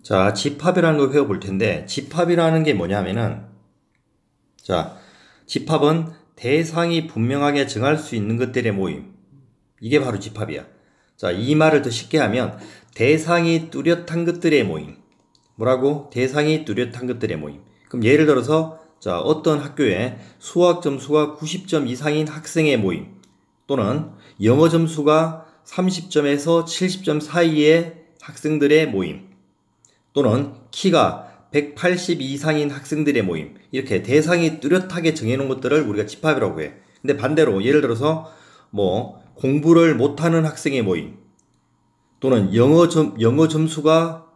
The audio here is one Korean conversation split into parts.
자, 집합이라는 걸 배워볼 텐데, 집합이라는 게 뭐냐면은, 자, 집합은 대상이 분명하게 정할 수 있는 것들의 모임. 이게 바로 집합이야. 자, 이 말을 더 쉽게 하면, 대상이 뚜렷한 것들의 모임. 뭐라고? 대상이 뚜렷한 것들의 모임. 그럼 예를 들어서, 자, 어떤 학교에 수학 점수가 90점 이상인 학생의 모임, 또는 영어 점수가 30점에서 70점 사이의 학생들의 모임, 또는 키가 180 이상인 학생들의 모임, 이렇게 대상이 뚜렷하게 정해놓은 것들을 우리가 집합이라고 해. 근데 반대로 예를 들어서 공부를 못하는 학생의 모임, 또는 영어 점수가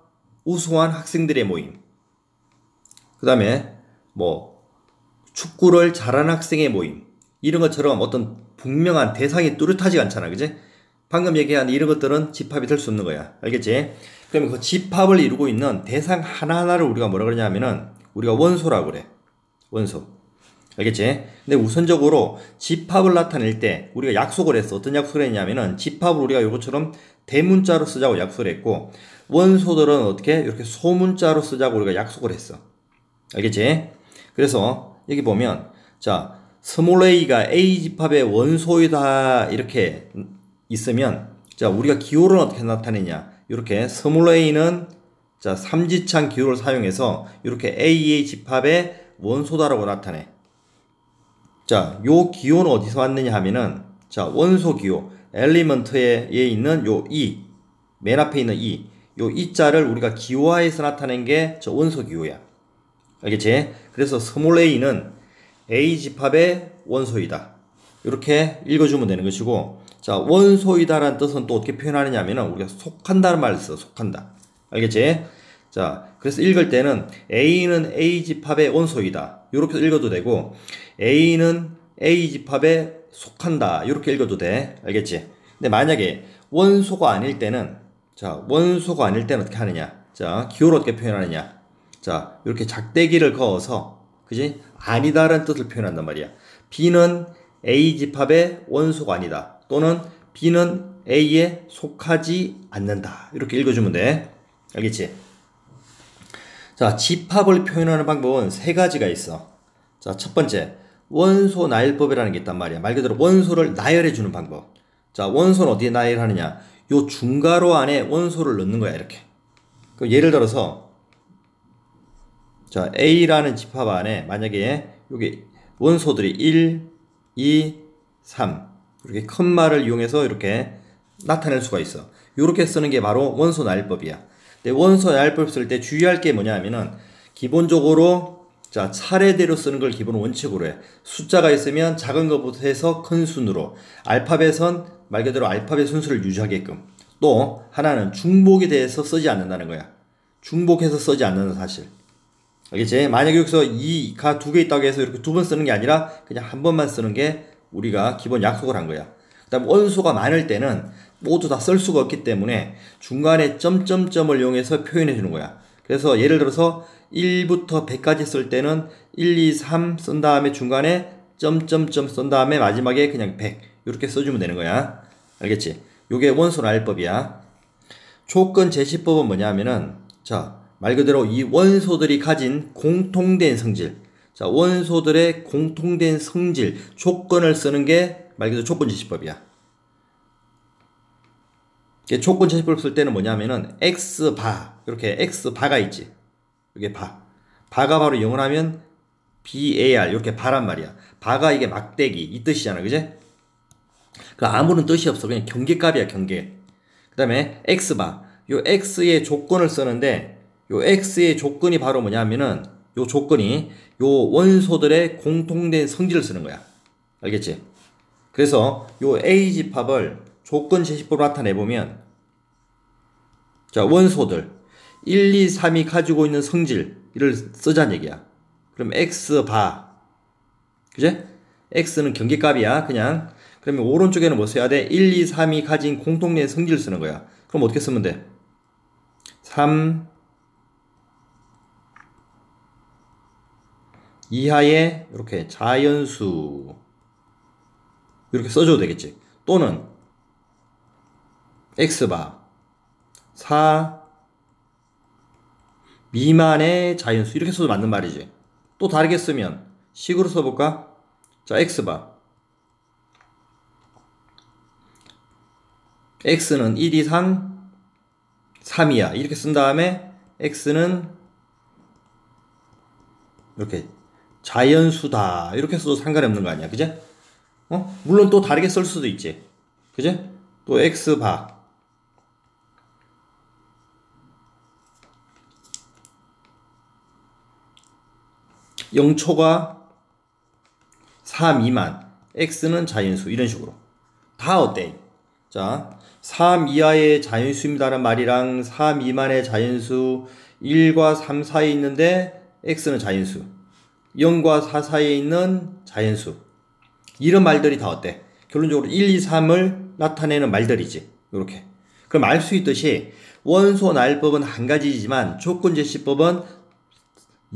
우수한 학생들의 모임, 그 다음에 축구를 잘하는 학생의 모임, 이런 것처럼 어떤 분명한 대상이 뚜렷하지 않잖아, 그지? 방금 얘기한 이런 것들은 집합이 될 수 없는 거야. 알겠지? 그러면 그 집합을 이루고 있는 대상 하나하나를 우리가 뭐라 그러냐면은 우리가 원소라고 그래. 원소. 알겠지? 근데 우선적으로 집합을 나타낼 때 우리가 약속을 했어. 어떤 약속을 했냐면은 집합을 우리가 요것처럼 대문자로 쓰자고 약속을 했고, 원소들은 어떻게? 이렇게 소문자로 쓰자고 우리가 약속을 했어. 알겠지? 그래서 여기 보면, 자, 스몰 a가 A 집합의 원소이다 이렇게 있으면, 자, 우리가 기호를 어떻게 나타내냐? 이렇게 스몰 a는, 자, 삼지창 기호를 사용해서 이렇게 A의 집합의 원소다라고 나타내. 자, 요 기호는 어디서 왔느냐 하면은, 자, 원소 기호, 엘리먼트에 있는 요 E, 맨 앞에 있는 E, 요 E자를 우리가 기호화해서 나타낸 게 저 원소 기호야. 알겠지? 그래서 스몰 a는 A 집합의 원소이다. 이렇게 읽어주면 되는 것이고, 자, 원소이다라는 뜻은 또 어떻게 표현하느냐 하면은 우리가 속한다는 말을 써. 속한다. 알겠지? 자, 그래서 읽을 때는 A는 A 집합의 원소이다. 이렇게 읽어도 되고, A는 A 집합에 속한다. 이렇게 읽어도 돼. 알겠지? 근데 만약에 원소가 아닐 때는, 자, 원소가 아닐 때는 어떻게 하느냐? 자, 기호로 어떻게 표현하느냐? 자, 이렇게 작대기를 그어서, 그지? 아니다라는 뜻을 표현한단 말이야. B는 A 집합의 원소가 아니다. 또는 B는 A에 속하지 않는다. 이렇게 읽어주면 돼. 알겠지? 자, 집합을 표현하는 방법은 세 가지가 있어. 자, 첫 번째, 원소 나열법이라는 게 있단 말이야. 말 그대로 원소를 나열해주는 방법. 자, 원소는 어디에 나열하느냐? 요 중괄호 안에 원소를 넣는 거야, 이렇게. 그럼 예를 들어서, 자, A라는 집합 안에 만약에 여기 원소들이 1, 2, 3 이렇게 컴마를 이용해서 이렇게 나타낼 수가 있어. 이렇게 쓰는 게 바로 원소 나열법이야. 근데 원소 나열법 쓸 때 주의할 게 뭐냐 하면은 기본적으로, 자, 차례대로 쓰는 걸 기본 원칙으로 해. 숫자가 있으면 작은 것부터 해서 큰 순으로, 알파벳은 말 그대로 알파벳 순서를 유지하게끔, 또 하나는 중복에 대해서 쓰지 않는다는 거야. 중복해서 쓰지 않는 사실. 알겠지? 만약에 여기서 2가 두 개 있다고 해서 이렇게 두 번 쓰는 게 아니라 그냥 한 번만 쓰는 게 우리가 기본 약속을 한 거야. 그 다음 원소가 많을 때는 모두 다 쓸 수가 없기 때문에 중간에 점점점을 이용해서 표현해 주는 거야. 그래서 예를 들어서 1부터 100까지 쓸 때는 1, 2, 3 쓴 다음에 중간에 점점점 쓴 다음에 마지막에 그냥 100 이렇게 써주면 되는 거야. 알겠지? 요게 원소 나열법이야. 조건 제시법은 뭐냐 하면은, 자, 말 그대로 이 원소들이 가진 공통된 성질, 자, 원소들의 공통된 성질, 조건을 쓰는 게 말 그대로 조건 제시법이야. 조건 제시법 쓸 때는 뭐냐면은 X바, 이렇게 X바가 있지. 이게 바. 바가 바로 영어로 하면 BAR, 이렇게 바란 말이야. 바가 이게 막대기, 이 뜻이잖아, 그지? 그 아무런 뜻이 없어. 그냥 경계값이야, 경계. 그 다음에 X바. 요 X의 조건을 쓰는데, 요 X의 조건이 바로 뭐냐면은, 요 조건이 요 원소들의 공통된 성질을 쓰는 거야. 알겠지? 그래서 요 A 집합을 조건 제시법으로 나타내보면, 자, 원소들 1, 2, 3이 가지고 있는 성질을 쓰자는 얘기야. 그럼 X바, 그제? X는 경계값이야, 그냥. 그러면 오른쪽에는 뭐 써야 돼? 1, 2, 3이 가진 공통된 성질을 쓰는 거야. 그럼 어떻게 쓰면 돼? 3 이하의 이렇게 자연수 이렇게 써줘도 되겠지. 또는 X바 4 미만의 자연수 이렇게 써도 맞는 말이지. 또 다르게 쓰면 식으로 써볼까? 자, x바 x는 1 이상 3이야 이렇게 쓴 다음에 x는 이렇게 자연수다 이렇게 써도 상관이 없는 거 아니야, 그제? 물론 또 다르게 쓸 수도 있지, 그제? 또 x바 0초가 4 미만 x는 자연수 이런 식으로 다 어때? 자, 3 이하의 자연수입니다라는 말이랑 4 미만의 자연수 1과 3 사이에 있는데 x는 자연수 0과 4 사이에 있는 자연수 이런 말들이 다 어때? 결론적으로 1, 2, 3을 나타내는 말들이지. 요렇게. 그럼 알 수 있듯이 원소 나열법은 한 가지지만 조건 제시법은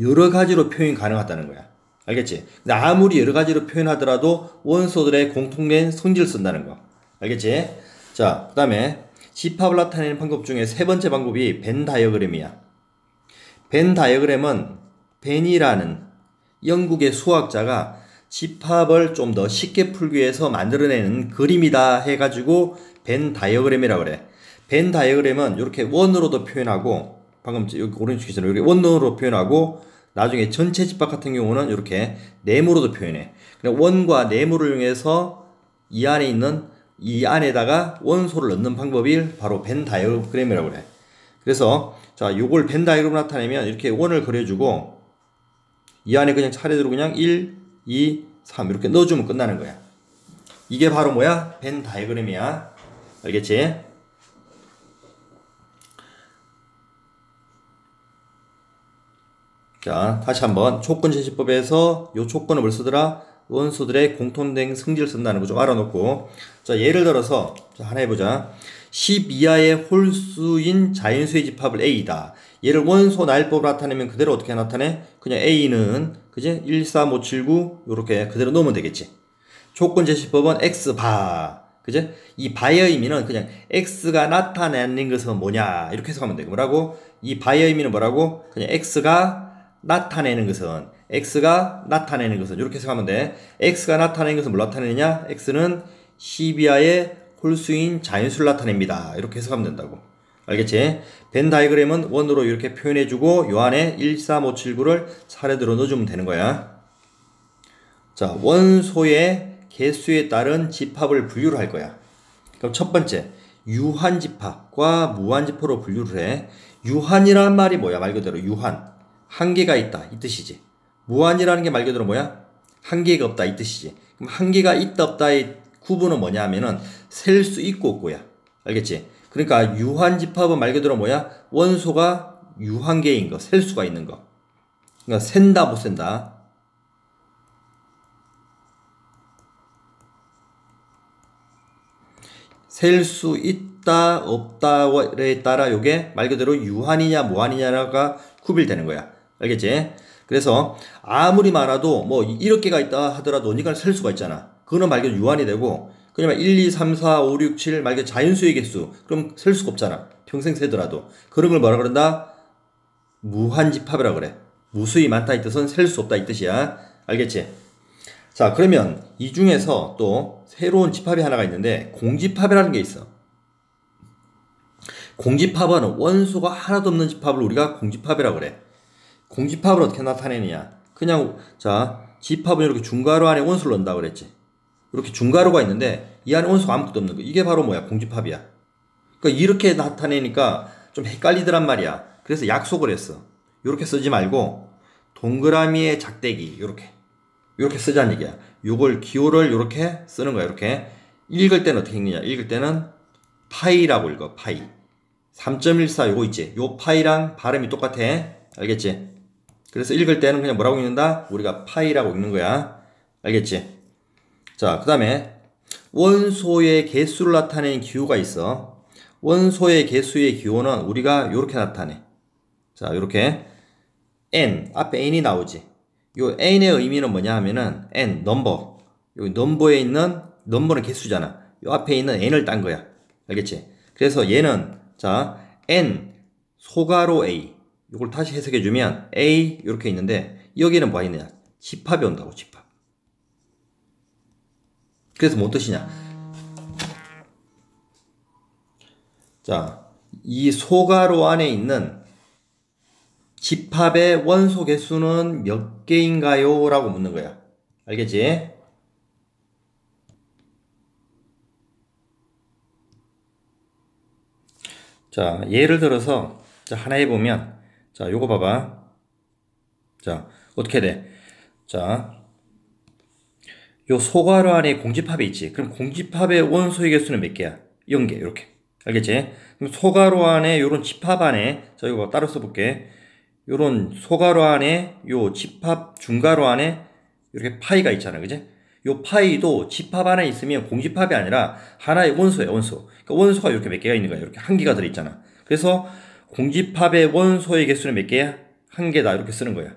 여러 가지로 표현 가능하다는 거야. 알겠지? 근데 아무리 여러 가지로 표현하더라도 원소들의 공통된 성질을 쓴다는 거. 알겠지? 자, 그 다음에 집합을 나타내는 방법 중에 세 번째 방법이 벤 다이어그램이야. 벤 다이어그램은 벤이라는 영국의 수학자가 집합을 좀 더 쉽게 풀기 위해서 만들어내는 그림이다 해가지고 벤 다이어그램이라고 그래. 벤 다이어그램은 이렇게 원으로도 표현하고 방금 여기 오른쪽 기준으로 이렇게 원으로 표현하고 나중에 전체 집합 같은 경우는 이렇게 네모로도 표현해. 원과 네모를 이용해서 이 안에 있는 이 안에다가 원소를 넣는 방법이 바로 벤 다이어그램이라고 그래. 그래서 자, 요걸 벤 다이어그램 나타내면 이렇게 원을 그려주고 이 안에 그냥 차례대로 그냥 1, 2, 3 이렇게 넣어주면 끝나는 거야. 이게 바로 뭐야? 벤 다이어그램이야. 알겠지? 자, 다시 한번 조건 제시법에서 요 조건을 뭘 쓰더라? 원소들의 공통된 성질을 쓴다는 거 좀 알아놓고, 자, 예를 들어서 자, 하나 해보자. 10 이하의 홀수인 자연수의 집합을 A다. 얘를 원소 나열법으로 나타내면 그대로 어떻게 나타내? 그냥 A는 그지? 1, 3, 5, 7, 9 요렇게 그대로 넣으면 되겠지. 조건 제시법은 X바. 그지? 이 바의 의미는 그냥 X가 나타내는 것은 뭐냐 이렇게 해석하면 돼. 뭐라고? 이 바의 의미는 뭐라고? 그냥 X가 나타내는 것은 이렇게 해석하면 돼. X가 나타내는 것은 뭘 나타내느냐? X는 10 이하의 홀수인 자연수를 나타냅니다. 이렇게 해석하면 된다고. 알겠지? 벤 다이어그램은 원으로 이렇게 표현해주고 요 안에 1, 3, 5, 7, 9를 차례대로 넣어주면 되는 거야. 자, 원소의 개수에 따른 집합을 분류를 할 거야. 그럼 첫 번째, 유한집합과 무한집합으로 분류를 해. 유한이란 말이 뭐야? 말 그대로 유한. 한계가 있다 이 뜻이지. 무한이라는 게 말 그대로 뭐야? 한계가 없다 이 뜻이지. 그럼 한계가 있다 없다의 구분은 뭐냐 하면은 셀 수 있고 없고야. 알겠지? 그러니까 유한집합은 말 그대로 뭐야? 원소가 유한계인 거, 셀 수가 있는 거. 그러니까 센다 못 센다. 셀 수 있다 없다에 따라 요게 말 그대로 유한이냐 무한이냐가 구별되는 거야. 알겠지? 그래서 아무리 많아도 뭐 1억 개가 있다 하더라도 이걸 셀 수가 있잖아. 그거는 말 그대로 유한이 되고 그냥 1, 2, 3, 4, 5, 6, 7 말 그대로 자연수의 개수 그럼 셀 수가 없잖아. 평생 세더라도. 그런 걸 뭐라 그런다? 무한집합이라고 그래. 무수히 많다 이 뜻은 셀 수 없다 이 뜻이야. 알겠지? 자, 그러면 이 중에서 또 새로운 집합이 하나가 있는데 공집합이라는 게 있어. 공집합은 원소가 하나도 없는 집합을 우리가 공집합이라고 그래. 공집합을 어떻게 나타내느냐? 그냥 자, 집합은 이렇게 중괄호 안에 원소를 넣는다고 그랬지. 이렇게 중괄호가 있는데 이 안에 원소가 아무것도 없는 거. 이게 바로 뭐야? 공집합이야. 그러니까 이렇게 나타내니까 좀 헷갈리더란 말이야. 그래서 약속을 했어. 이렇게 쓰지 말고 동그라미의 작대기 이렇게 쓰자는 얘기야. 요걸 기호를 이렇게 쓰는 거야. 이렇게 읽을 때는 어떻게 읽느냐? 읽을 때는 파이라고 읽어. 파이. 3.14 요거 있지. 요 파이랑 발음이 똑같아. 알겠지? 그래서 읽을 때는 그냥 뭐라고 읽는다? 우리가 파이라고 읽는 거야. 알겠지? 자, 그 다음에 원소의 개수를 나타내는 기호가 있어. 원소의 개수의 기호는 우리가 요렇게 나타내. 자, 요렇게 n, 앞에 n이 나오지. 요 n의 의미는 뭐냐 하면은 n, 넘버. 여기 넘버에 있는, 넘버는 개수잖아. 요 앞에 있는 n을 딴 거야. 알겠지? 그래서 얘는 자, n, 소가로 a. 이걸 다시 해석해주면 A 이렇게 있는데 여기는 뭐가 있느냐? 집합이 온다고, 집합. 그래서 뭔 뜻이냐? 자, 이 소가로 안에 있는 집합의 원소 개수는 몇 개인가요? 라고 묻는 거야. 알겠지? 자, 예를 들어서 자, 하나 해보면 자, 요거 봐봐. 자, 어떻게 돼? 자, 요 소괄호 안에 공집합이 있지. 그럼 공집합의 원소의 개수는 몇 개야? 0개, 이렇게. 알겠지? 그럼 소괄호 안에 요런 집합 안에, 자, 이거 따로 써볼게. 요런 소괄호 안에, 요 집합 중괄호 안에 이렇게 파이가 있잖아. 그지? 요 파이도 집합 안에 있으면 공집합이 아니라 하나의 원소야, 원소. 그러니까 원소가 이렇게 몇 개가 있는 거야. 이렇게 한 개가 들어있잖아. 그래서 공집합의 원소의 개수는 몇 개야? 한 개다. 이렇게 쓰는 거야.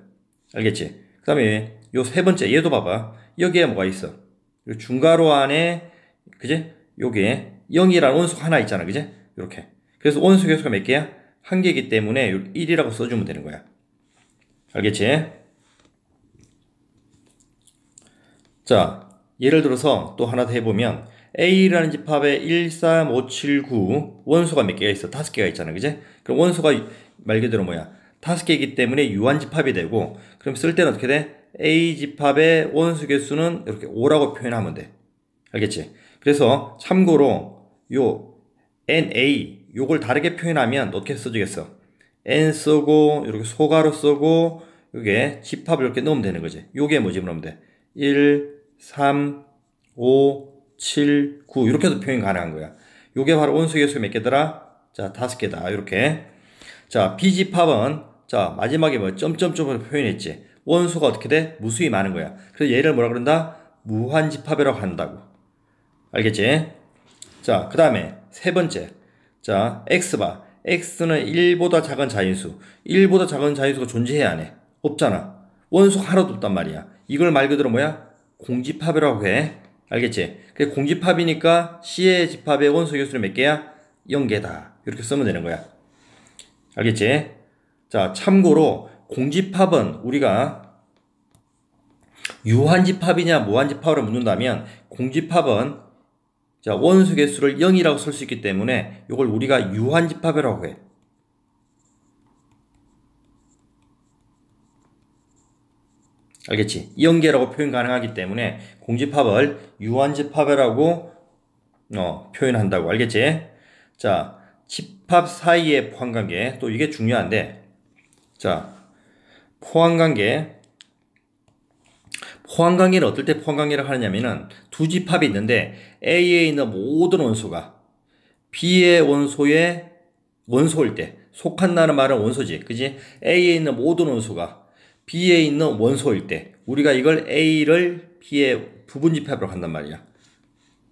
알겠지? 그 다음에 요 세 번째, 얘도 봐봐. 여기에 뭐가 있어? 요 중괄호 안에, 그지? 요게 0이라는 원소가 하나 있잖아. 그지? 이렇게. 그래서 원소 개수가 몇 개야? 한 개이기 때문에 1이라고 써주면 되는 거야. 알겠지? 자, 예를 들어서 또 하나 더 해보면 A라는 집합에 1, 3, 5, 7, 9 원소가 몇 개가 있어? 5개가 있잖아. 그지? 그럼 원소가 말 그대로 뭐야? 5개이기 때문에 유한집합이 되고, 그럼 쓸 때는 어떻게 돼? A 집합의 원소 개수는 이렇게 5라고 표현하면 돼. 알겠지? 그래서 참고로 요 NA 요걸 다르게 표현하면 어떻게 써주겠어? N 쓰고 이렇게 소괄호 쓰고 요게 집합을 이렇게 넣으면 되는 거지. 요게 뭐지? 그러면 돼. 1, 3, 5, 7, 9 이렇게도 표현 가능한 거야. 요게 바로 원소 개수가 몇 개더라? 자, 5개다. 이렇게. 자, B집합은 자, 마지막에 뭐 점점점으로 표현했지. 원소가 어떻게 돼? 무수히 많은 거야. 그래서 얘를 뭐라 그런다? 무한집합이라고 한다고. 알겠지? 자, 그 다음에 세 번째. 자, X 봐. X는 1보다 작은 자인수. 1보다 작은 자인수가 존재해야 안 해? 없잖아. 원소가 하나도 없단 말이야. 이걸 말 그대로 뭐야? 공집합이라고 해. 알겠지? 그래, 공집합이니까 C의 집합의 원소 개수는 몇 개야? 0개다. 이렇게 쓰면 되는 거야. 알겠지? 자, 참고로 공집합은 우리가 유한집합이냐 무한집합으로 묻는다면 공집합은 자, 원소 개수를 0이라고 쓸 수 있기 때문에 이걸 우리가 유한집합이라고 해. 알겠지? 0개라고 표현 가능하기 때문에 공집합을 유한집합이라고 표현한다고. 알겠지? 자, 집합 사이의 포함관계. 또 이게 중요한데, 자, 포함관계는 어떨 때 포함관계를 하느냐면은 두 집합이 있는데 A에 있는 모든 원소가 B의 원소의 원소일 때, 속한다는 말은 원소지. 그지? A에 있는 모든 원소가 B에 있는 원소일 때 우리가 이걸 A를 B의 부분집합으로 한단 말이야.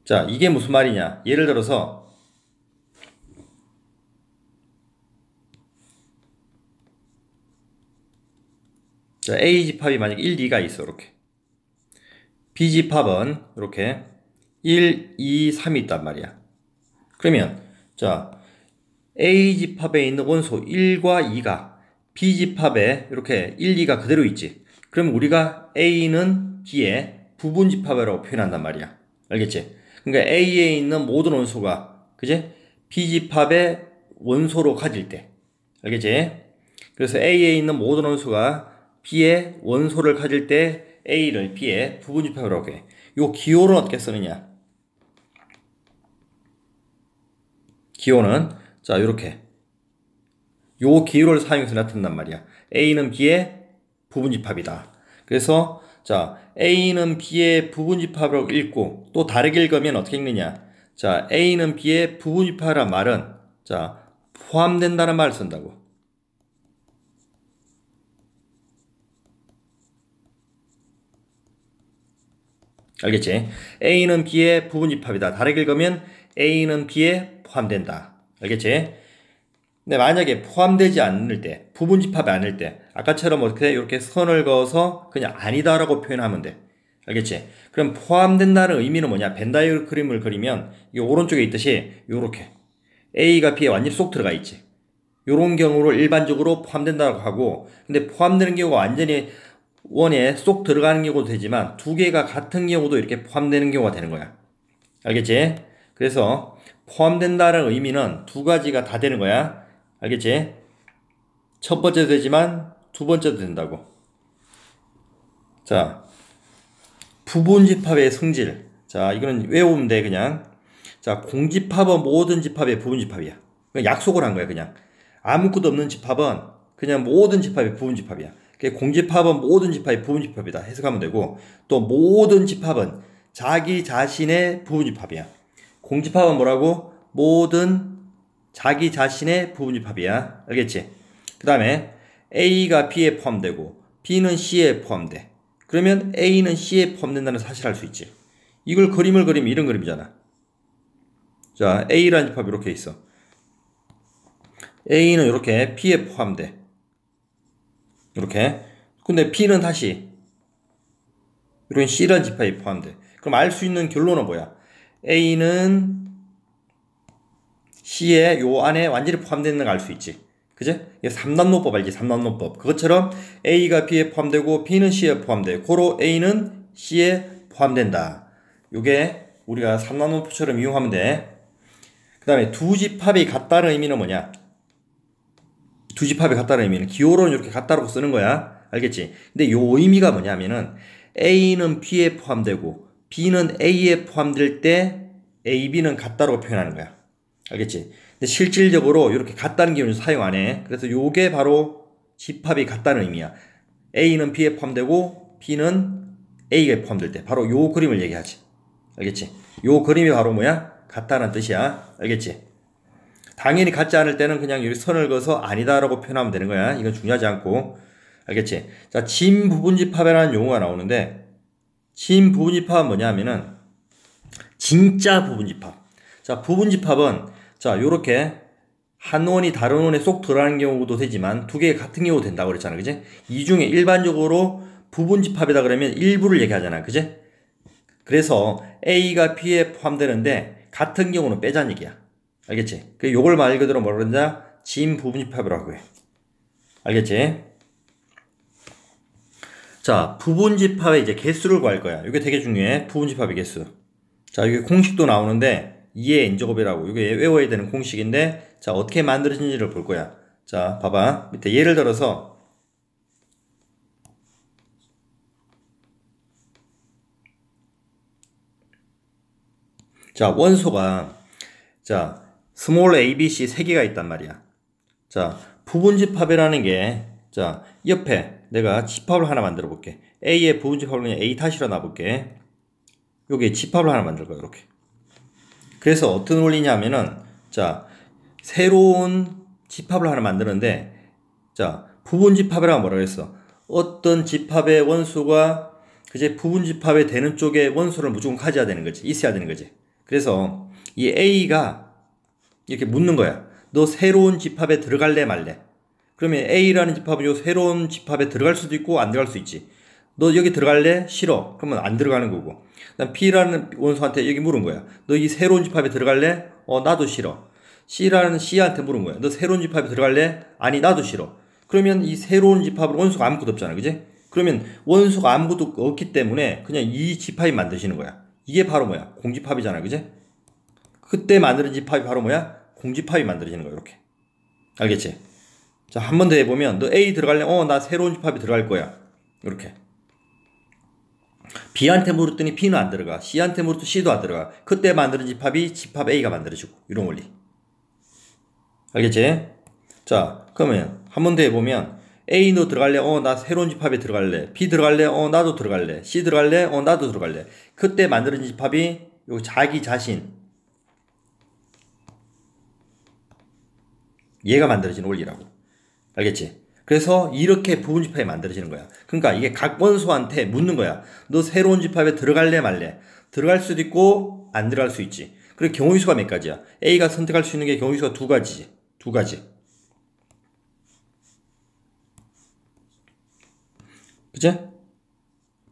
자, 이게 무슨 말이냐? 예를 들어서 자, A집합이 만약에 1, 2가 있어. 이렇게. B집합은 이렇게 1, 2, 3이 있단 말이야. 그러면 자, A집합에 있는 원소 1과 2가 B집합에 이렇게 1, 2가 그대로 있지. 그럼 우리가 A는 B의 부분집합이라고 표현한단 말이야. 알겠지? 그러니까 A에 있는 모든 원소가 그지? B집합의 원소로 가질 때. 알겠지? 그래서 A에 있는 모든 원소가 B의 원소를 가질 때 A를 B의 부분집합이라고 해. 요 기호는 어떻게 쓰느냐? 기호는 자, 요렇게 요 기호를 사용해서 나타낸단 말이야. A는 B의 부분집합이다. 그래서 자, A는 B의 부분집합이라고 읽고 또 다르게 읽으면 어떻게 읽느냐? 자, A는 B의 부분집합이란 말은 자, 포함된다는 말을 쓴다고. 알겠지? A는 B의 부분집합이다. 다르게 읽으면 A는 B에 포함된다. 알겠지? 근데 만약에 포함되지 않을 때, 부분집합이 아닐 때, 아까처럼 어떻게 이렇게 선을 그어서 그냥 아니다라고 표현하면 돼. 알겠지? 그럼 포함된다는 의미는 뭐냐? 벤다이어그램을 그리면 이 오른쪽에 있듯이 요렇게 A가 B에 완전히 쏙 들어가 있지. 요런 경우로 일반적으로 포함된다고 하고, 근데 포함되는 경우가 완전히 원에 쏙 들어가는 경우도 되지만 두 개가 같은 경우도 이렇게 포함되는 경우가 되는 거야. 알겠지? 그래서 포함된다는 의미는 두 가지가 다 되는 거야. 알겠지? 첫 번째도 되지만 두 번째도 된다고. 자, 부분집합의 성질. 자, 이거는 외우면 돼, 그냥. 자, 공집합은 모든 집합의 부분집합이야. 그냥 약속을 한 거야, 그냥. 아무것도 없는 집합은 그냥 모든 집합의 부분집합이야. 공집합은 모든 집합의 부분집합이다. 해석하면 되고, 또 모든 집합은 자기 자신의 부분집합이야. 공집합은 뭐라고? 모든 자기 자신의 부분집합이야. 알겠지? 그 다음에 A가 B에 포함되고 B는 C에 포함돼. 그러면 A는 C에 포함된다는 사실을 알 수 있지. 이걸 그림을 그리면 이런 그림이잖아. 자, A라는 집합이 이렇게 있어. A는 이렇게 B에 포함돼. 이렇게. 근데 B는 다시 이런 C라는 집합에 포함돼. 그럼 알 수 있는 결론은 뭐야? A는 C에 요 안에 완전히 포함되는 걸 알 수 있지. 그제? 이게 3단노법 알지? 3단노법. 그것처럼 A가 B에 포함되고 B는 C에 포함돼. 고로 A는 C에 포함된다. 요게 우리가 3단노법처럼 이용하면 돼. 그 다음에 두 집합이 같다는 의미는 뭐냐? 두 집합이 같다는 의미는 기호로는 이렇게 같다라고 쓰는 거야. 알겠지? 근데 요 의미가 뭐냐면은 A는 B에 포함되고 B는 A에 포함될 때 A, B는 같다라고 표현하는 거야. 알겠지? 근데 실질적으로 이렇게 같다는 기호는 사용 안 해. 그래서 요게 바로 집합이 같다는 의미야. A는 B에 포함되고 B는 A에 포함될 때 바로 요 그림을 얘기하지. 알겠지? 요 그림이 바로 뭐야? 같다는 뜻이야. 알겠지? 당연히 같지 않을 때는 그냥 여기 선을 그어서 아니다라고 표현하면 되는 거야. 이건 중요하지 않고. 알겠지? 자, 진부분집합이라는 용어가 나오는데 진부분집합은 뭐냐 하면은 진짜 부분집합. 자, 부분집합은 자, 요렇게 한 원이 다른 원에 쏙 들어가는 경우도 되지만 두 개가 같은 경우도 된다고 그랬잖아. 그지? 이 중에 일반적으로 부분집합이다 그러면 일부를 얘기하잖아. 그지? 그래서 A가 B에 포함되는데 같은 경우는 빼자는 얘기야. 알겠지? 그 요걸 말 그대로 뭐라 그러냐? 진부분집합이라고 해. 알겠지? 자, 부분집합의 이제 개수를 구할 거야. 이게 되게 중요해. 부분집합의 개수. 자, 이게 공식도 나오는데 2의 n제곱이라고. 이게 외워야 되는 공식인데 자, 어떻게 만들어진지를 볼 거야. 자, 봐봐. 밑에 예를 들어서 자, 원소가 자, 스몰 a, b, c 3개가 있단 말이야. 자, 부분집합이라는 게 자, 옆에 내가 집합을 하나 만들어 볼게. A의 부분집합을 그냥 A 탓이라 놔볼게. 요게 집합을 하나 만들 거야, 이렇게. 그래서 어떤 원리냐면은, 자, 새로운 집합을 하나 만드는데, 자, 부분집합이라고 뭐라 그랬어? 어떤 집합의 원수가 그제 부분집합에 되는 쪽에 원수를 무조건 가져야 되는 거지. 있어야 되는 거지. 그래서 이 A가 이렇게 묻는 거야. 너 새로운 집합에 들어갈래 말래? 그러면 A라는 집합은 요 새로운 집합에 들어갈 수도 있고 안 들어갈 수 있지. 너 여기 들어갈래? 싫어. 그러면 안 들어가는 거고. 그다음 B라는 원수한테 여기 물은 거야. 너 이 새로운 집합에 들어갈래? 나도 싫어. C라는 C한테 물은 거야. 너 새로운 집합에 들어갈래? 아니, 나도 싫어. 그러면 이 새로운 집합은 원수가 아무것도 없잖아. 그지? 그러면 원수가 아무것도 없기 때문에 그냥 이 집합이 만드시는 거야. 이게 바로 뭐야? 공집합이잖아. 그지? 그때 만드는 집합이 바로 뭐야? 공집합이 만들어지는 거야. 이렇게. 알겠지? 자, 한 번 더 해보면 너 A 들어갈래? 나 새로운 집합에 들어갈 거야. 이렇게. B한테 물었더니 B는 안 들어가. C한테 물었더니 C도 안 들어가. 그때 만드는 집합이 집합 A가 만들어지고. 이런 원리. 알겠지? 자, 그러면 한 번 더 해보면 A 너 들어갈래? 나 새로운 집합에 들어갈래. B 들어갈래? 나도 들어갈래. C 들어갈래? 나도 들어갈래. 그때 만드는 집합이 요 자기 자신. 얘가 만들어지는 원리라고. 알겠지? 그래서 이렇게 부분집합이 만들어지는 거야. 그러니까 이게 각 원소한테 묻는 거야. 너 새로운 집합에 들어갈래 말래? 들어갈 수도 있고 안 들어갈 수 있지. 그리고 경우의수가 몇 가지야? A가 선택할 수 있는 게 경우의수가 두 가지지. 두 가지. 그치?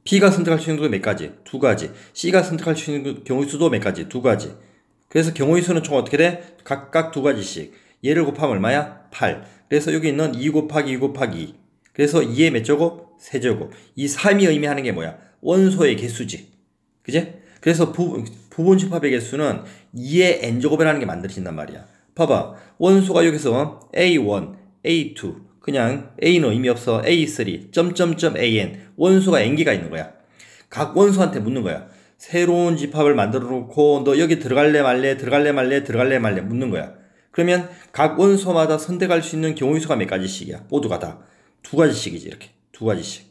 B가 선택할 수 있는 게 몇 가지? 두 가지. C가 선택할 수 있는 경우의수도 몇 가지? 두 가지. 그래서 경우의수는 총 어떻게 돼? 각각 두 가지씩. 얘를 곱하면 얼마야? 8. 그래서 여기 있는 2 곱하기 2 곱하기 2. 그래서 2의 몇 제곱? 세제곱. 이 3이 의미하는 게 뭐야? 원소의 개수지. 그지? 그래서 부분 집합의 개수는 2의 n제곱이라는 게 만들어진단 말이야. 봐봐. 원소가 여기서 A1, A2, 그냥 A는 의미 없어. A3, .an. 원소가 n개가 있는 거야. 각 원소한테 묻는 거야. 새로운 집합을 만들어 놓고 너 여기 들어갈래 말래 묻는 거야. 그러면 각 원소마다 선택할 수 있는 경우의 수가 몇 가지씩이야? 모두가 다. 두 가지씩이지, 이렇게. 두 가지씩.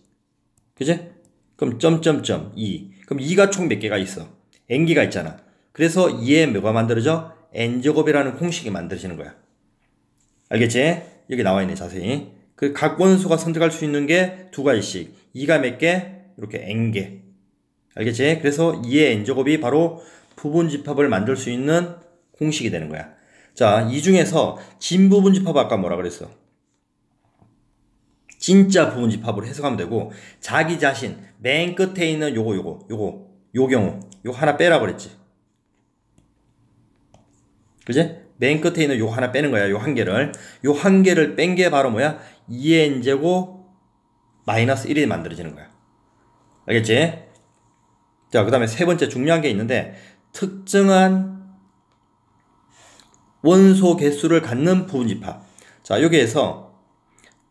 그지? 그럼 .2. 그럼 2가 총 몇 개가 있어? n개가 있잖아. 그래서 2에 뭐가 만들어져? n제곱이라는 공식이 만들어지는 거야. 알겠지? 여기 나와 있네, 자세히. 그 각 원소가 선택할 수 있는 게 두 가지씩. 2가 몇 개? 이렇게 n개. 알겠지? 그래서 2의 n제곱이 바로 부분집합을 만들 수 있는 공식이 되는 거야. 자, 이 중에서 진부분집합 아까 뭐라 그랬어? 진짜 부분집합으로 해석하면 되고, 자기 자신 맨 끝에 있는 요 경우 요거 하나 빼라 그랬지. 그지? 맨 끝에 있는 요거 하나 빼는 거야. 요 한 개를 뺀 게 바로 뭐야? 2의 n제곱 마이너스 1이 만들어지는 거야. 알겠지? 자, 그 다음에 세 번째 중요한 게 있는데, 특정한 원소 개수를 갖는 부분집합. 자, 여기에서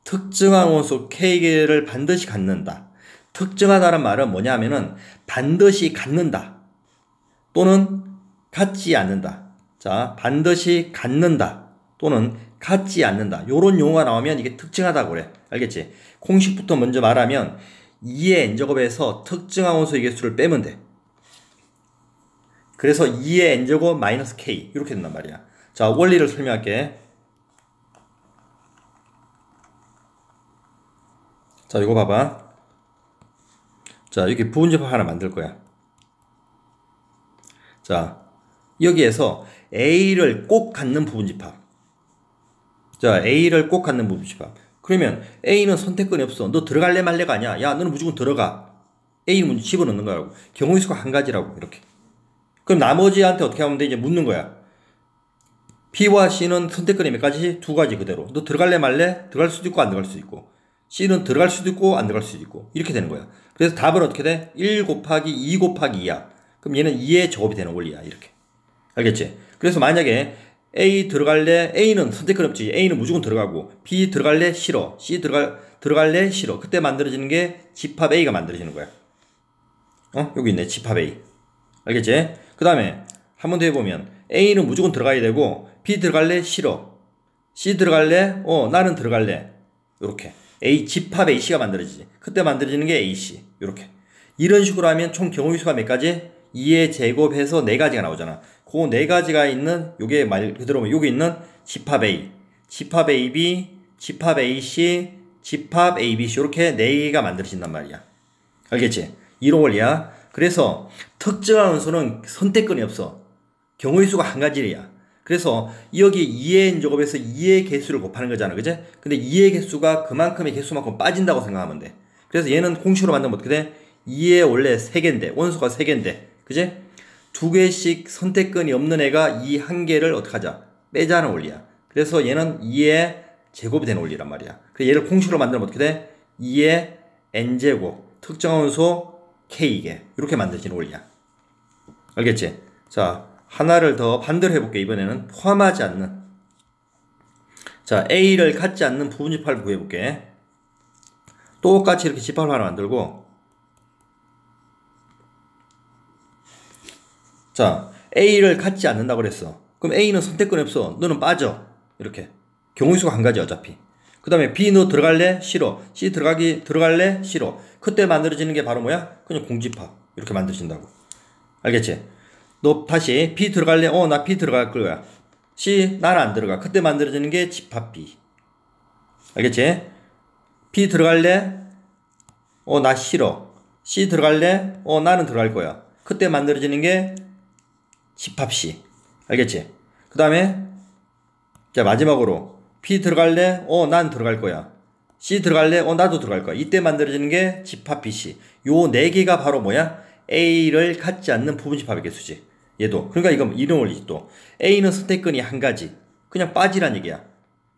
특정한 원소 K개를 반드시 갖는다. 특정하다는 말은 뭐냐 하면은 반드시 갖는다. 또는 갖지 않는다. 자, 반드시 갖는다. 또는 갖지 않는다. 요런 용어가 나오면 이게 특정하다고 그래. 알겠지? 공식부터 먼저 말하면 2의 n제곱에서 특정한 원소의 개수를 빼면 돼. 그래서 2의 n제곱 마이너스 k 이렇게 된단 말이야. 자, 원리를 설명할게. 자, 이거 봐봐. 자, 여기 부분집합 하나 만들 거야. 자, 여기에서 A를 꼭 갖는 부분집합. 자, A를 꼭 갖는 부분집합. 그러면 A는 선택권이 없어. 너 들어갈래 말래가 아니야. 야, 너는 무조건 들어가. A는 문제 집어넣는 거라고. 경우의 수가 한 가지라고. 이렇게. 그럼 나머지한테 어떻게 하면 돼? 이제 묻는 거야. B와 C는 선택권이 몇 가지? 두 가지 그대로. 너 들어갈래 말래? 들어갈 수도 있고 안 들어갈 수도 있고. C는 들어갈 수도 있고 안 들어갈 수도 있고. 이렇게 되는 거야. 그래서 답은 어떻게 돼? 1 곱하기 2 곱하기 2야. 그럼 얘는 2의 제곱이 되는 원리야. 이렇게. 알겠지? 그래서 만약에 A 들어갈래? A는 선택권 없지. A는 무조건 들어가고, B 들어갈래? 싫어. C 들어갈래? 싫어. 그때 만들어지는 게 집합 A가 만들어지는 거야. 여기 있네. 집합 A. 알겠지? 그 다음에 한 번 더 해보면 A는 무조건 들어가야 되고, B 들어갈래? 싫어. C 들어갈래? 나는 들어갈래. 요렇게. 집합 AC가 만들어지지. 그때 만들어지는 게 AC. 요렇게. 이런 식으로 하면 총 경우의 수가 몇 가지? 2의 제곱해서 4가지가 나오잖아. 그 4가지가 있는, 요게 말 그대로 여기 있는 집합 A, 집합 AB, 집합 AC, 집합 ABC. 요렇게 4개가 만들어진단 말이야. 알겠지? 이런 원리야. 그래서 특정한 원소는 선택권이 없어. 경우의 수가 한 가지야. 그래서 여기 2의 n제곱에서 2의 개수를 곱하는 거잖아. 그제? 근데 2의 개수가 그만큼의 개수만큼 빠진다고 생각하면 돼. 그래서 얘는 공식으로 만들면 어떻게 돼? 2의 원래 3개인데, 원소가 3개인데, 그제? 2개씩 선택권이 없는 애가 이 한 개를 어떻게 하자? 빼자는 원리야. 그래서 얘는 2의 제곱이 되는 원리란 말이야. 그래서 얘를 공식으로 만들면 어떻게 돼? 2의 n제곱, 특정한 원소 k개. 이렇게 만들어지는 원리야. 알겠지? 자, 하나를 더 반대로 해볼게. 이번에는 포함하지 않는, 자, A를 갖지 않는 부분집합을 구해볼게. 똑같이 이렇게 집합을 하나 만들고, 자, A를 갖지 않는다고 그랬어. 그럼 A는 선택권이 없어. 너는 빠져. 이렇게. 경우의 수가 한 가지 어차피. 그 다음에 B 너 들어갈래? 싫어. C 들어갈래? 싫어. 그때 만들어지는 게 바로 뭐야? 그냥 공집합. 이렇게 만들어진다고. 알겠지? 너 다시 B 들어갈래? 나 B 들어갈 거야. C 나는 안 들어가. 그때 만들어지는 게 집합 B. 알겠지? B 들어갈래? 나 싫어. C 들어갈래? 나는 들어갈 거야. 그때 만들어지는 게 집합 C. 알겠지? 그 다음에 자, 마지막으로 B 들어갈래? 난 들어갈 거야. C 들어갈래? 나도 들어갈 거야. 이때 만들어지는 게 집합 BC. 요 4개가 바로 뭐야? A를 갖지 않는 부분집합의 개수지. 얘도. 그러니까 이건 이런 원리지 또. A는 선택권이 한 가지. 그냥 빠지란 얘기야.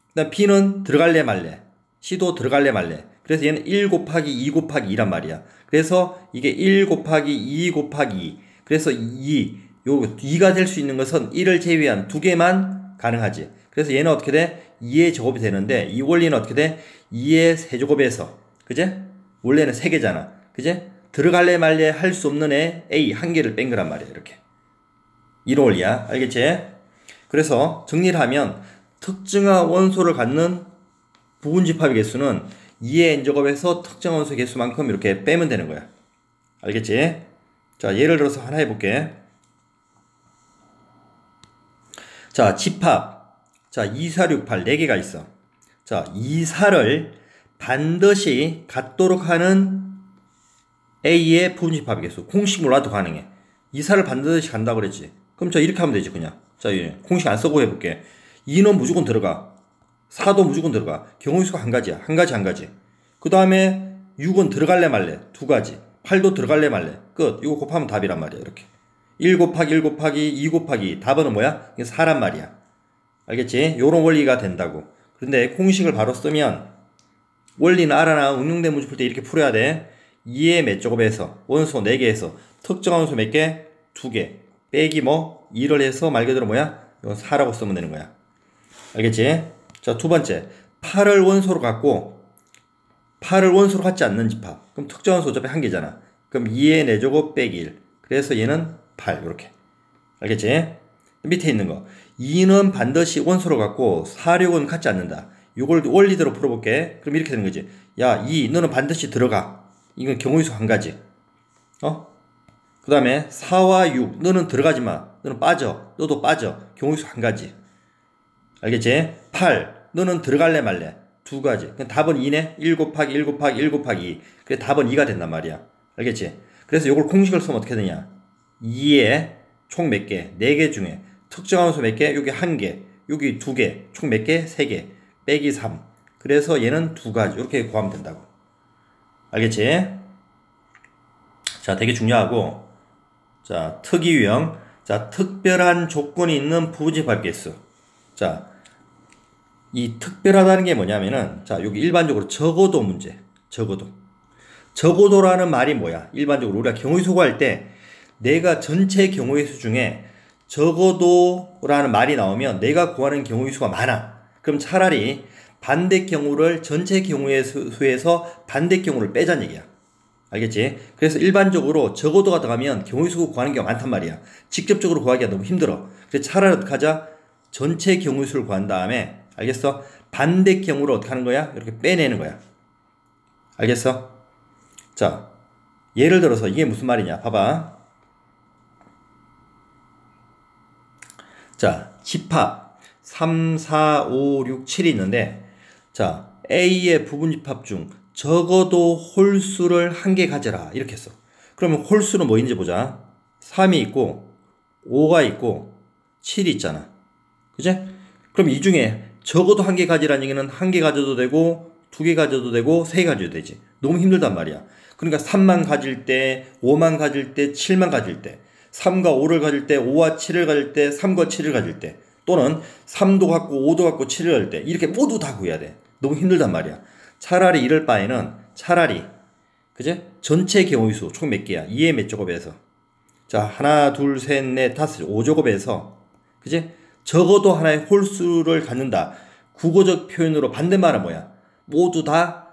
그다음 B는 들어갈래 말래. C도 들어갈래 말래. 그래서 얘는 1 곱하기 2 곱하기 2란 말이야. 그래서 이게 1 곱하기 2 곱하기 2. 그래서 2가 될 수 있는 것은 1을 제외한 두 개만 가능하지. 그래서 얘는 어떻게 돼? 2의 제곱이 되는데 이 원리는 어떻게 돼? 2의 세제곱에서 그제? 원래는 3개잖아. 그제? 들어갈래 말래 할 수 없는 애 A 한 개를 뺀 거란 말이야. 이렇게. 이런 원리야. 알겠지? 그래서 정리를 하면 특정한 원소를 갖는 부분집합의 개수는 2의 n제곱에서 특정 원소 개수만큼 이렇게 빼면 되는 거야. 알겠지? 자, 예를 들어서 하나 해볼게. 자, 집합. 자, 2, 4, 6, 8 4개가 있어. 자, 2, 4를 반드시 같도록 하는 A의 부분집합의 개수. 공식 몰라도 가능해. 2, 4를 반드시 간다고 그랬지. 그럼 저 이렇게 하면 되지, 그냥. 자, 공식 안 쓰고 해볼게. 2는 무조건 들어가. 4도 무조건 들어가. 경우수가 한 가지야. 한 가지. 그 다음에 6은 들어갈래 말래. 2가지. 8도 들어갈래 말래. 끝. 이거 곱하면 답이란 말이야. 이렇게. 1 곱하기 1 곱하기 2 곱하기 답은 뭐야? 이게 4란 말이야. 알겠지? 요런 원리가 된다고. 그런데 공식을 바로 쓰면 원리는 알아나 응용된 문제 풀 때 이렇게 풀어야 돼. 2의 몇 제곱에서 원소 4개에서 특정한 원소 몇 개? 2개. 빼기 2를 해서 말 그대로 뭐야? 이건 4라고 쓰면 되는 거야. 알겠지? 자, 두 번째. 8을 원소로 갖고 8을 원소로 갖지 않는 집합. 그럼 특정 원소 어차피 한 개잖아. 그럼 2의 4제곱 빼기 1. 그래서 얘는 8. 이렇게. 알겠지? 밑에 있는 거. 2는 반드시 원소로 갖고 4, 6은 갖지 않는다. 이걸 원리대로 풀어볼게. 그럼 이렇게 되는 거지. 야, 2, 너는 반드시 들어가. 이건 경우의 수 한 가지. 그 다음에 4와 6, 너는 들어가지 마. 너는 빠져. 너도 빠져. 경우의 수 한 가지. 알겠지? 8, 너는 들어갈래 말래. 2가지. 그럼 답은 2네? 1 곱하기 1 곱하기 1 곱하기 2. 그래 답은 2가 된단 말이야. 알겠지? 그래서 이걸 공식을 쓰면 어떻게 되냐? 2에 총 몇 개? 4개 중에 특정한 원소 몇 개? 여기 1개, 여기 2개, 총 몇 개? 3개. 빼기 3. 그래서 얘는 2가지. 이렇게 구하면 된다고. 알겠지? 자, 되게 중요하고. 자, 특이 유형. 자, 특별한 조건이 있는 부분집합 개수. 자, 이 특별하다는 게 뭐냐면은, 자, 여기 일반적으로 적어도 문제. 적어도라는 말이 뭐야? 일반적으로 우리가 경우의 수고 할 때 내가 전체 경우의 수 중에 적어도라는 말이 나오면 내가 구하는 경우의 수가 많아. 그럼 차라리 반대 경우를 전체 경우의 수에서 반대 경우를 빼자는 얘기야. 알겠지? 그래서 일반적으로 적어도가 들어가면 경우의 수 구하는 경우가 많단 말이야. 직접적으로 구하기가 너무 힘들어. 그래서 차라리 어떻게 하자? 전체 경우의 수를 구한 다음에, 알겠어? 반대 경우를 어떻게 하는 거야? 이렇게 빼내는 거야. 알겠어? 자, 예를 들어서 이게 무슨 말이냐? 봐봐. 자, 집합 3, 4, 5, 6, 7이 있는데, 자, A의 부분집합 중 적어도 홀수를 한 개 가져라. 이렇게 했어. 그러면 홀수는 뭐인지 보자. 3이 있고 5가 있고 7이 있잖아. 그치? 그럼 이 중에 적어도 한 개 가지라는 얘기는 한 개 가져도 되고 2개 가져도 되고 3개 가져도 되지. 너무 힘들단 말이야. 그러니까 3만 가질 때, 5만 가질 때, 7만 가질 때, 3과 5를 가질 때, 5와 7을 가질 때, 3과 7을 가질 때, 또는 3도 갖고 5도 갖고 7을 가질 때, 이렇게 모두 다 구해야 돼. 너무 힘들단 말이야. 차라리 이럴 바에는 차라리, 그제? 전체 경우의 수 총 몇 개야? 2의 몇 제곱에서. 자, 하나, 둘, 셋, 넷, 다섯, 5제곱에서, 그제? 적어도 하나의 홀수를 갖는다. 국어적 표현으로 반대말은 뭐야? 모두 다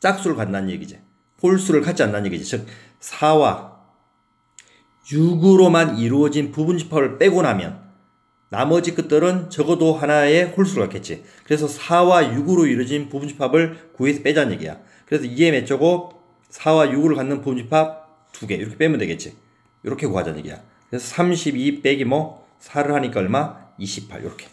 짝수를 갖는다는 얘기지. 홀수를 갖지 않는다는 얘기지. 즉, 4와 6으로만 이루어진 부분집합을 빼고 나면 나머지 것들은 적어도 하나의 홀수를 갖겠지. 그래서 4와 6으로 이루어진 부분집합을 구해서 빼자는 얘기야. 그래서 2의 몇 제곱, 4와 6을 갖는 부분집합 2개 이렇게 빼면 되겠지. 이렇게 구하자는 얘기야. 그래서 32 빼기 4를 하니까 얼마? 28 이렇게.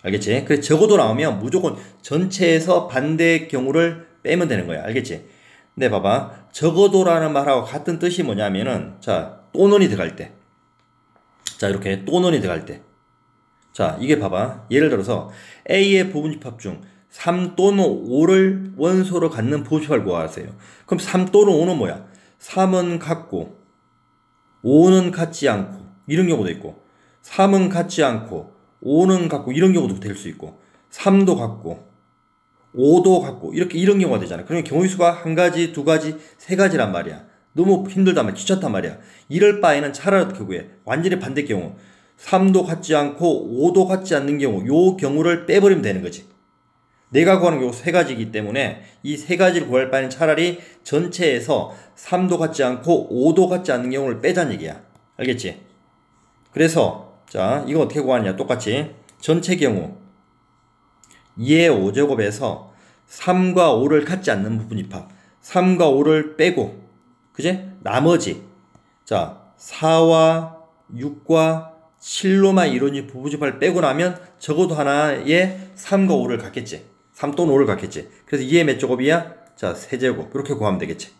알겠지? 그래서 적어도 나오면 무조건 전체에서 반대 경우를 빼면 되는 거야. 알겠지? 근데 봐봐. 적어도라는 말하고 같은 뜻이 뭐냐면은, 자, 또는이 들어갈 때. 자, 이렇게 또는이 들어갈 때. 자, 이게 봐봐. 예를 들어서 A의 부분집합 중 3 또는 5를 원소로 갖는 부분집합을 구하세요. 그럼 3 또는 5는 뭐야? 3은 같고 5는 같지 않고 이런 경우도 있고 3은 같지 않고 5는 같고 이런 경우도 될 수 있고 3도 같고 5도 같고 이렇게 이런 경우가 되잖아. 그러니까 경우의 수가 한 가지, 두 가지, 세 가지란 말이야. 너무 힘들단 말이야. 귀찮단 말이야. 이럴 바에는 차라리 어떻게 구해? 완전히 반대 경우 3도 같지 않고 5도 같지 않는 경우 요 경우를 빼버리면 되는 거지. 내가 구하는 경우 세 가지이기 때문에 이 세 가지를 구할 바에는 차라리 전체에서 3도 같지 않고 5도 같지 않는 경우를 빼자는 얘기야. 알겠지? 그래서 자 이거 어떻게 구하느냐. 똑같이 전체 경우 2의 5제곱에서 3과 5를 같지 않는 부분 집합 3과 5를 빼고 그제? 나머지 자 4와 6과 7로만 이루어진 부분 집합을 빼고 나면 적어도 하나에 3과 5를 갖겠지. 3 또는 5를 갖겠지. 그래서 2의 몇 제곱이야? 자 세제곱 이렇게 구하면 되겠지.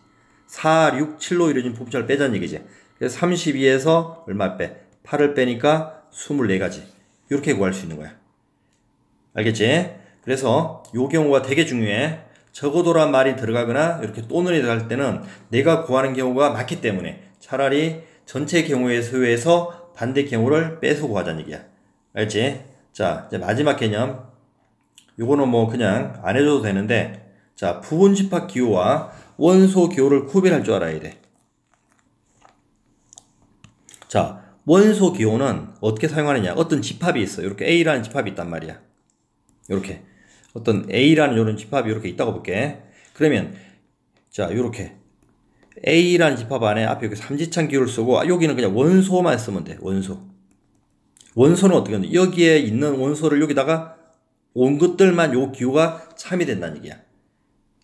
4, 6, 7로 이루어진 부분 집합을 빼자는 얘기지. 그래서 32에서 얼마 빼? 8을 빼니까 24가지 이렇게 구할 수 있는 거야. 알겠지? 그래서 요 경우가 되게 중요해. 적어도란 말이 들어가거나 이렇게 또는 이 들어갈 때는 내가 구하는 경우가 많기 때문에 차라리 전체 경우의 수에서 반대 경우를 빼서 구하자는 얘기야. 알지? 자, 이제 마지막 개념. 요거는 뭐 그냥 안 해줘도 되는데, 자, 부분 집합 기호와 원소 기호를 구별할 줄 알아야 돼. 자, 원소 기호는 어떻게 사용하느냐? 어떤 집합이 있어. 이렇게 A라는 집합이 있단 말이야. 이렇게. 어떤 A라는 이런 집합이 이렇게 있다고 볼게. 그러면 자 요렇게 A라는 집합 안에 앞에 여기 삼지창 기호를 쓰고 여기는 그냥 원소만 쓰면 돼. 원소는 어떻게 하냐. 여기에 있는 원소를 여기다가 온 것들만 요 기호가 참이 된다는 얘기야.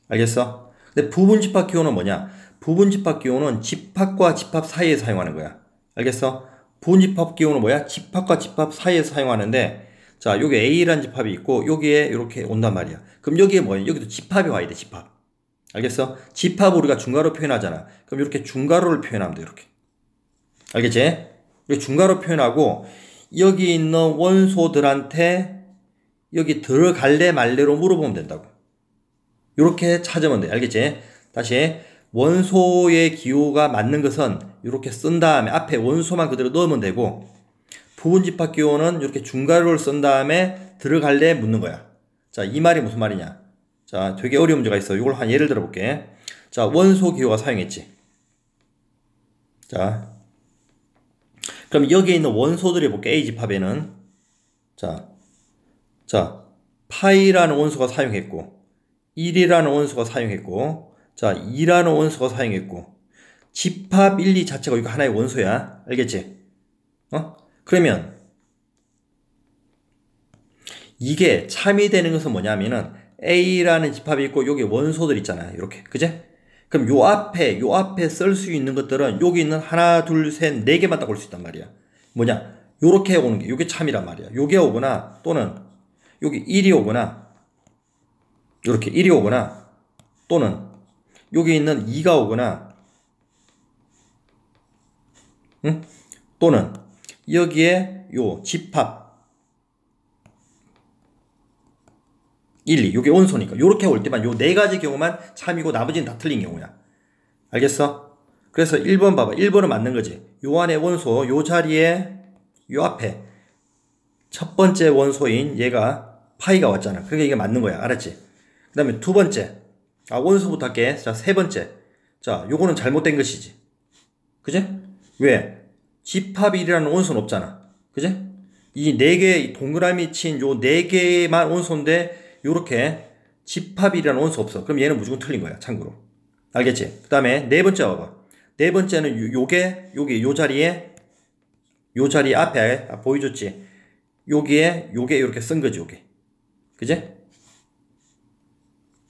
알겠어? 근데 부분 집합 기호는 뭐냐. 부분 집합 기호는 집합과 집합 사이에 사용하는 거야. 알겠어? 부분 집합 기호는 뭐야. 집합과 집합 사이에 사용하는데 자, 여기 A라는 집합이 있고, 여기에 이렇게 온단 말이야. 그럼 여기에 뭐야? 여기도 집합이 와야 돼, 집합. 알겠어? 집합을 우리가 중괄호 표현하잖아. 그럼 이렇게 중괄호를 표현하면 돼, 이렇게. 알겠지? 이렇게 중괄호 표현하고, 여기 있는 원소들한테 여기 들어갈래 말래로 물어보면 된다고. 이렇게 찾으면 돼. 알겠지? 다시. 원소의 기호가 맞는 것은 이렇게 쓴 다음에 앞에 원소만 그대로 넣으면 되고, 부분 집합 기호는 이렇게 중괄호를 쓴 다음에 들어갈래 묻는 거야. 자, 이 말이 무슨 말이냐. 자, 되게 어려운 문제가 있어. 이걸 한 예를 들어 볼게. 자, 원소 기호가 사용했지. 자, 그럼 여기에 있는 원소들이 볼게. A 집합에는 자, 파이라는 원소가 사용했고 1이라는 원소가 사용했고 자, 2라는 원소가 사용했고 집합 1, 2 자체가 이거 하나의 원소야. 알겠지? 그러면 이게 참이 되는 것은 뭐냐면은 A라는 집합이 있고 여기 원소들 있잖아요. 이렇게. 그제? 그럼 요 앞에 쓸 수 있는 것들은 여기 있는 하나, 둘, 셋, 네 개만 딱 올 수 있단 말이야. 뭐냐? 요렇게 오는 게 요게 참이란 말이야. 요게 오거나 또는 여기 1이 오거나 요렇게 1이 오거나 또는 여기 있는 2가 오거나 응? 또는 여기에 요 집합 1, 2 요게 원소니까 요렇게 올 때만 요 네 가지 경우만 참이고 나머지는 다 틀린 경우야. 알겠어? 그래서 1번 봐봐. 1번은 맞는 거지. 요 안에 원소 요 자리에 요 앞에 첫 번째 원소인 얘가 파이가 왔잖아. 그러니까 이게 맞는 거야. 알았지? 그 다음에 두 번째 원소부터 할게. 자, 세 번째 자 요거는 잘못된 것이지. 그제? 왜? 집합 1이라는 원소는 없잖아. 그제? 이 네 개 동그라미 친 요 네 개만 원소인데 요렇게 집합 1이라는 원소 없어. 그럼 얘는 무조건 틀린 거야. 참고로. 알겠지? 그 다음에 네 번째 봐봐. 네 번째는 요게 여기 요 자리에 앞에 보여줬지? 요게 이렇게 쓴 거지. 요게. 그제?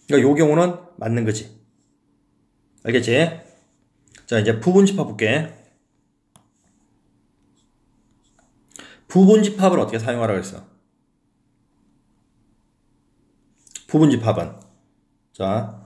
그러니까 요 경우는 맞는 거지. 알겠지? 자, 이제 부분 집합 볼게. 부분 집합을 어떻게 사용하라고 했어? 부분 집합은 자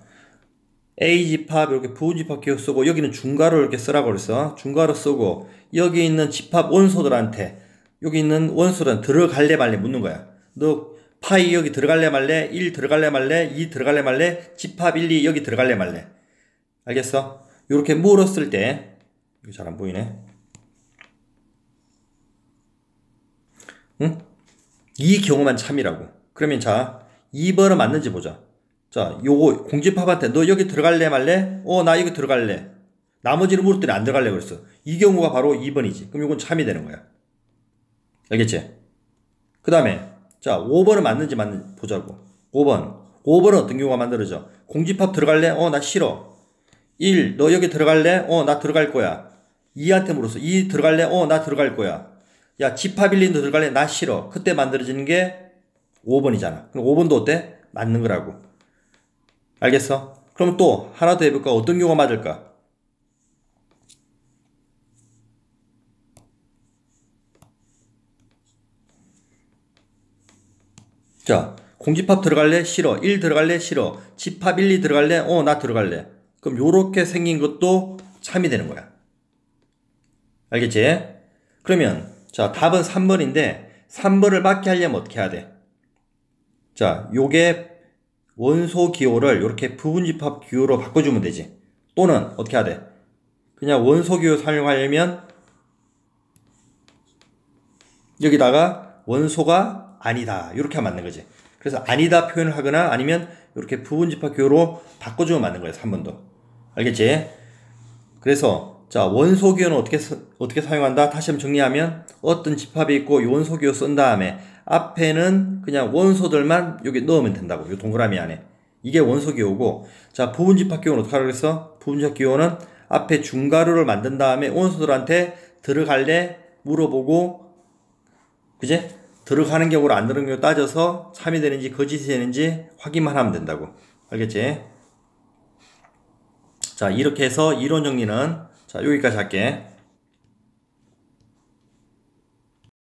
A 집합 이렇게 부분 집합 기호 쓰고 여기는 중괄호 이렇게 쓰라고 그랬어. 중괄호 쓰고 여기 있는 집합 원소들한테 여기 있는 원소들한테 들어갈래 말래 묻는 거야. 너 파이 여기 들어갈래 말래? 1 들어갈래 말래? 2 들어갈래 말래? 집합 1, 2 여기 들어갈래 말래? 알겠어? 이렇게 물었을 때 이거 잘 안 보이네. 응? 이 경우만 참이라고. 그러면 자, 2번은 맞는지 보자. 자, 요거 공집합한테 너 여기 들어갈래 말래? 나 여기 들어갈래. 나머지는 물었더니 안 들어갈래 그랬어. 이 경우가 바로 2번이지. 그럼 이건 참이 되는 거야. 알겠지? 그 다음에 자, 5번은 맞는지 보자고. 5번은 어떤 경우가 만들어져? 공집합 들어갈래? 나 싫어. 1, 너 여기 들어갈래? 나 들어갈 거야. 2한테 물었어. 2 들어갈래? 나 들어갈 거야. 야, 집합 1, 2너 들어갈래? 나 싫어. 그때 만들어지는 게 5번이잖아. 그럼 5번도 어때? 맞는 거라고. 알겠어? 그럼 또 하나 더 해볼까? 어떤 경우가 맞을까? 자, 공집합 들어갈래? 싫어. 1 들어갈래? 싫어. 집합 1, 2 들어갈래? 나 들어갈래. 그럼 요렇게 생긴 것도 참이 되는 거야. 알겠지? 그러면 자, 답은 3번인데 3번을 맞게 하려면 어떻게 해야 돼? 자, 요게 원소 기호를 이렇게 부분집합 기호로 바꿔주면 되지. 또는 어떻게 해야 돼? 그냥 원소 기호 사용하려면 여기다가 원소가 아니다 이렇게 하면 맞는 거지. 그래서 아니다 표현을 하거나 아니면 이렇게 부분집합 기호로 바꿔주면 맞는 거야. 3번도. 알겠지? 그래서 자, 원소 기호는 어떻게 사용한다? 다시 한번 정리하면 어떤 집합이 있고 이 원소 기호 쓴 다음에 앞에는 그냥 원소들만 여기 넣으면 된다고. 이 동그라미 안에. 이게 원소 기호고, 자, 부분집합 기호는 어떻게 하라고 했어? 부분집합 기호는 앞에 중괄호를 만든 다음에 원소들한테 들어갈래? 물어보고, 그제? 들어가는 경우로 안 들어가는 경우 따져서 참이 되는지 거짓이 되는지 확인만 하면 된다고. 알겠지? 자, 이렇게 해서 이론 정리는 자, 여기까지 할게.